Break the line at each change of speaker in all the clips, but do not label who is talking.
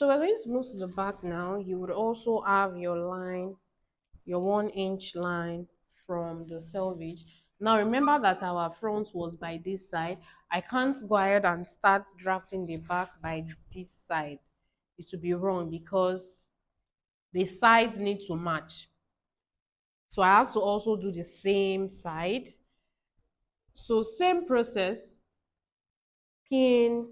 So we're going to move to the back now. You would also have your line, your 1 inch line from the selvage. Now remember that our front was by this side. I can't go ahead and start drafting the back by this side. It would be wrong because the sides need to match. So I have to also do the same side. So same process, pin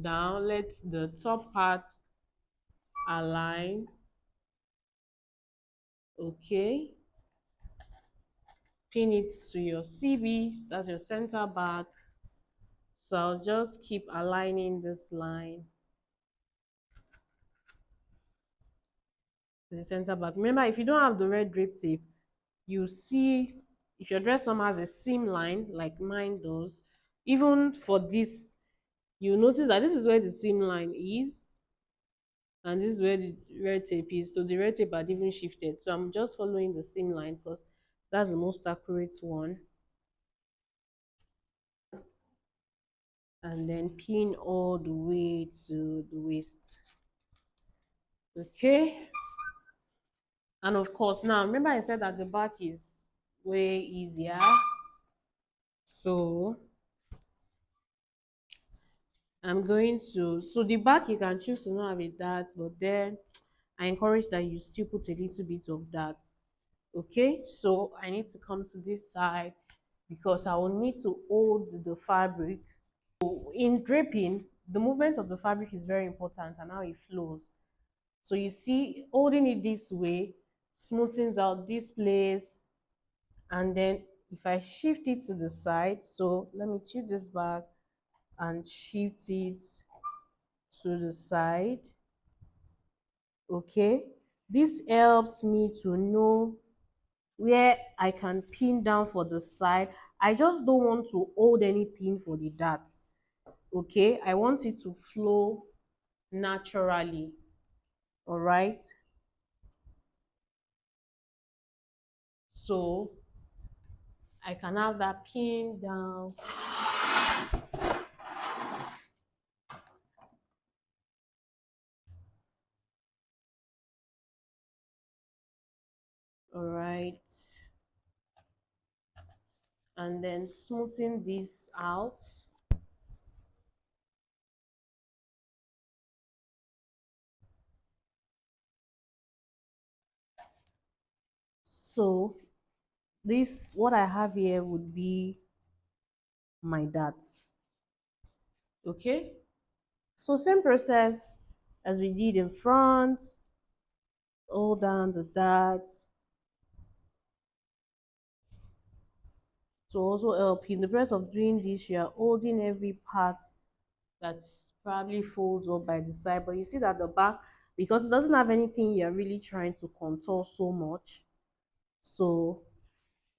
down, let the top part align. Okay, pin it to your CB, that's your center back. So I'll just keep aligning this line to the center back. Remember, if you don't have the red drape tape, you see if your dress form has a seam line like mine does, even for this, you notice that this is where the seam line is and this is where the red tape is. So the red tape had even shifted. So I'm just following the seam line because that's the most accurate one. And then pin all the way to the waist. Okay. And of course, now remember I said that the back is way easier. So I'm going to, so the back you can choose to not have a dart, but then I encourage that you still put a little bit of that. Okay, so I need to come to this side because I will need to hold the fabric. In draping, the movement of the fabric is very important and how it flows. So you see, holding it this way smoothens out this place, and then if I shift it to the side, so let me tilt this back and shift it to the side. Okay, this helps me to know where I can pin down for the side. I just don't want to hold anything for the dart. Okay, I want it to flow naturally. All right, so I can have that pin down. All right, and then smoothing this out. So this, what I have here would be my dart. Okay, so same process as we did in front. Hold down the dart to also help you. In the process of doing this, you are holding every part that probably folds up by the side, but you see that the back, because it doesn't have anything you're really trying to contour so much, so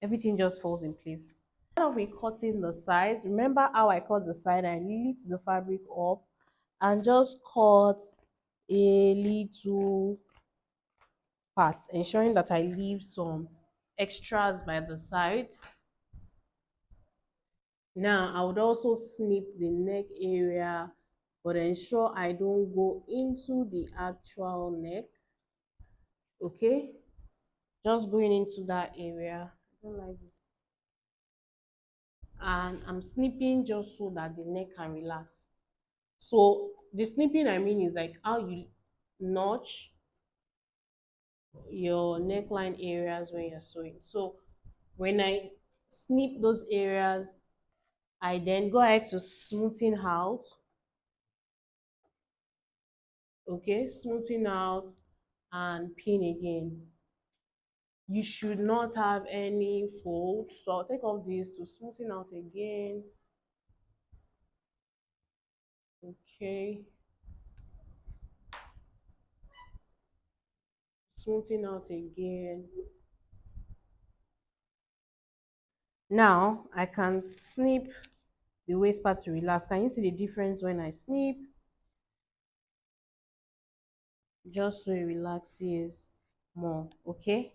everything just falls in place. Instead of me cutting the sides, remember how I cut the side? I lift the fabric up and just cut a little part, ensuring that I leave some extras by the side. Now I would also snip the neck area, but ensure I don't go into the actual neck. Okay, just going into that area. I don't like this. And I'm snipping just so that the neck can relax. So the snipping I mean is like how you notch your neckline areas when you're sewing. So when I snip those areas, I then go ahead to smoothing out. Okay, smoothing out and pin again. You should not have any fold, so I'll take off this to smoothing out again. Okay, smoothing out again. Now I can snip the waist part to relax. Can you see the difference when I snip? Just so it relaxes more. Okay,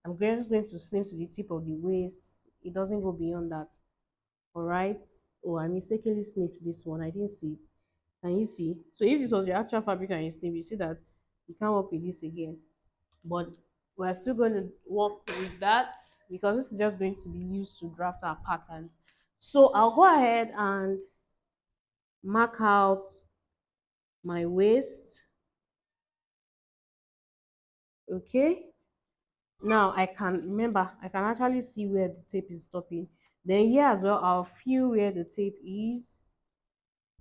I'm just going to snip to the tip of the waist. It doesn't go beyond that. All right. Oh, I mistakenly snipped this one. I didn't see it. Can you see? So if this was your actual fabric and you snip, you see that you can't work with this again. But we're still going to work with that because this is just going to be used to draft our patterns. So I'll go ahead and mark out my waist. Okay. Now I can remember, I can actually see where the tape is stopping. Then here as well, I'll feel where the tape is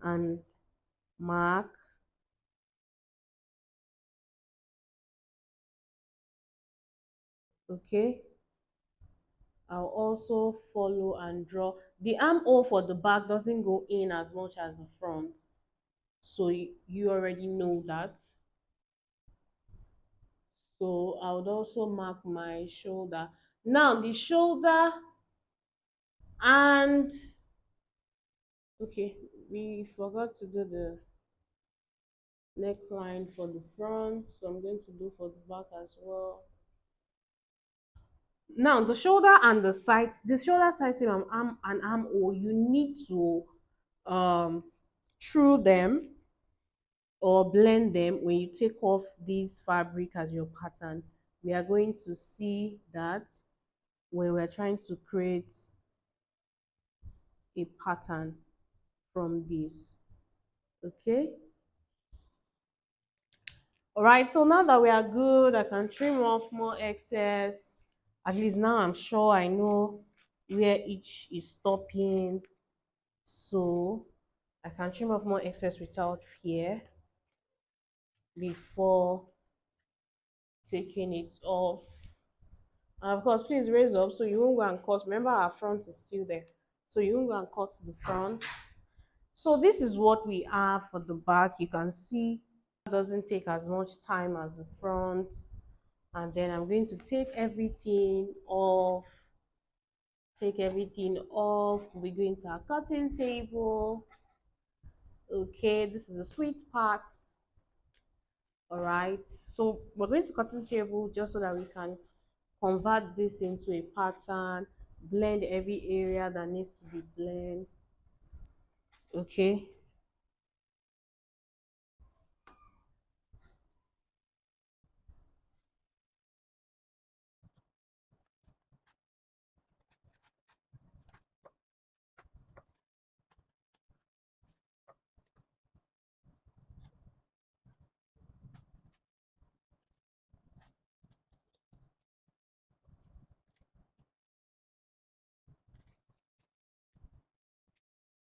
and mark. Okay. I'll also follow and draw. The armhole for the back doesn't go in as much as the front. So you already know that. So I would also mark my shoulder. Now the shoulder and okay, we forgot to do the neckline for the front, so I'm going to do for the back as well. Now the shoulder and the shoulder side seam and armhole, you need to um through them or blend them when you take off this fabric as your pattern. We are going to see that when we're trying to create a pattern from this. Okay. All right, so now that we are good, I can trim off more excess. At least now I'm sure I know where each is stopping. So I can trim off more excess without fear before taking it off. And of course, please raise up so you won't go and cut. Remember, our front is still there. So you won't go and cut the front. So this is what we have for the back. You can see it doesn't take as much time as the front. And then I'm going to take everything off. Take everything off. We're going to our cutting table. Okay, this is the sweet part. All right, so we're going to cutting table just so that we can convert this into a pattern, blend every area that needs to be blended. Okay,